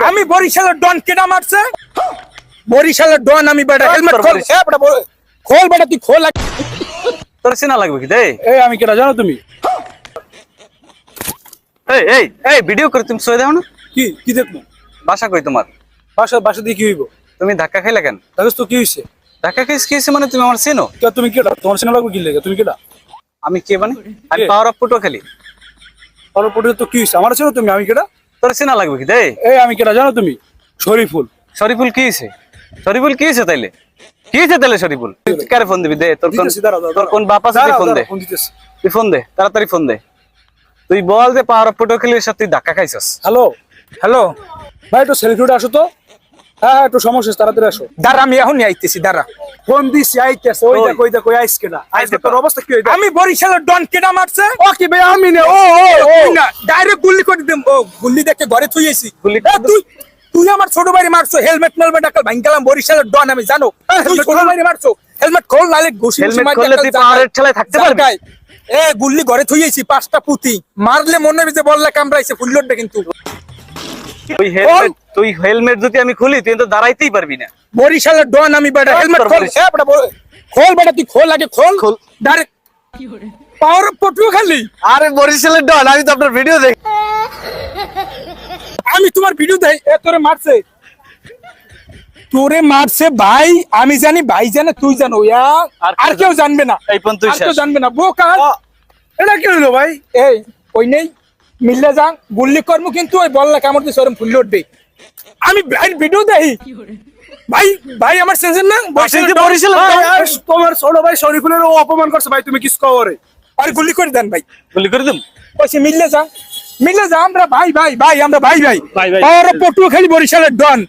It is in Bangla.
আমি বরিশালের ডন কেডা মারছে বরিশালের ডন আমি বেটা হেলমেট খোল বেটা খোল বেটা তুই খোল তোর চেনা লাগবে কি দে এই আমি কেডা জানো তুমি এই এই এই ভিডিও করে তুমি সই দাও না কি কি দেখবো বাসা কই তোমার বাসা দিয়ে কি হইব তুমি ধাক্কা খাইলা কেন তাহলে তো কি হইছে ধাক্কা খাইছ কি হইছে মানে তুমি আমার চেনো তুমি কেডা তোমার সিনেমা লাগবে কি লাগে তুমি কেডা আমি কে মানে আমি কে? পাওয়ার অফ ফুটো খেলি আর পড়ে তো কি হইছে আমার ছিল তুমি আমি কেডা তোর চেনা লাগবে কি দে এই আমি কেডা জানো তুমি শরীফুল শরীফুল কি হইছে শরীফুল কি হইছে তাইলে কি হইছে তাইলে শরীফুল কারে ফোন দিবি দে তোর কোন দিতেছি, দাঁড়াও, দাঁড়াও, তোর কোন বাপ আছে তুই ফোন দে ফোন দিতেছি তুই ফোন দে তাড়াতাড়ি ফোন দে তুই বল যে পাওয়ার অফ ফুটো খেলির সাথে তুই ধাক্কা খাইছস হ্যালো হ্যালো ভাই একটু সেলফি উঠে আসো তো হ্যাঁ একটু সমস্যা তাড়াতাড়ি আসো দাঁড়া আমি এখনই আইতেছি দাঁড়া ফোন দিছি আইতেছে ওই দেখো আইস কেডা আইস তোর অবস্থা কি হইছে আমি বরিশালের ডন কেডা মারছে ও কি ভাই আমি না ও না ডাইরেক্ট গুলি করে দিম ও গুলি দেখে ঘরে থুইয়েছি গুলি তুই তুই আমার ছোট ভাই মারছো হেলমেট মেলমেট ডাকাল ভাঙ্গালাম বরিশালের ডন আমি জানো তুই ছোট ভাই মারছো হেলমেট খোল নালে ঘুষি হেলমেট খুললে তুই পাহাড়ের ঠেলায় থাকতে পারবি এ গুল্লি ঘরে থুইয়েছি 5টা পুতি মারলে মনে হবে যে বললে কামড়াইছে ফুল লড়বে কিন্তু তুই হেলমেট যদি আমি খুলি তুই তো দাঁড়াইতেই পারবি না বরিশালের ডন আমি বেটা হেলমেট খোল বেটা খোল বেটা তুই খোল আগে খোল খোল। ডাইরেক্ট পাওয়ার অফ পটু খালি আরে বরিশালের ডন আমি তো আপনার ভিডিও দেখি আমি তোমার ভিডিও দেই এ তোরে মারছে ভাই আমি জানি ভাই জানে তুই জানো আর কেউ জানবে না এই পর্যন্তই আর কেউ শেষ। জানবে না বোকা এটা কি হলো ভাই এই ওই নেই মিললে যান গুল্লি কর্ম কিন্তু ওই বললা কামড় দিয়ে সরম ফুল উঠবে আমি ভিডিও দেই ভাই ভাই আমার সেন্সর না তোমার ছোট ভাই শরীফুলের অপমান করছে ভাই তুমি কিছু কওরে আরে গুলি করে দেন ভাই গুলি করে দিম ওইসে মিললে যা আমরা ভাই আমরা ভাই ভাই, ভাই। আর পটু খালি বরিশালের ডন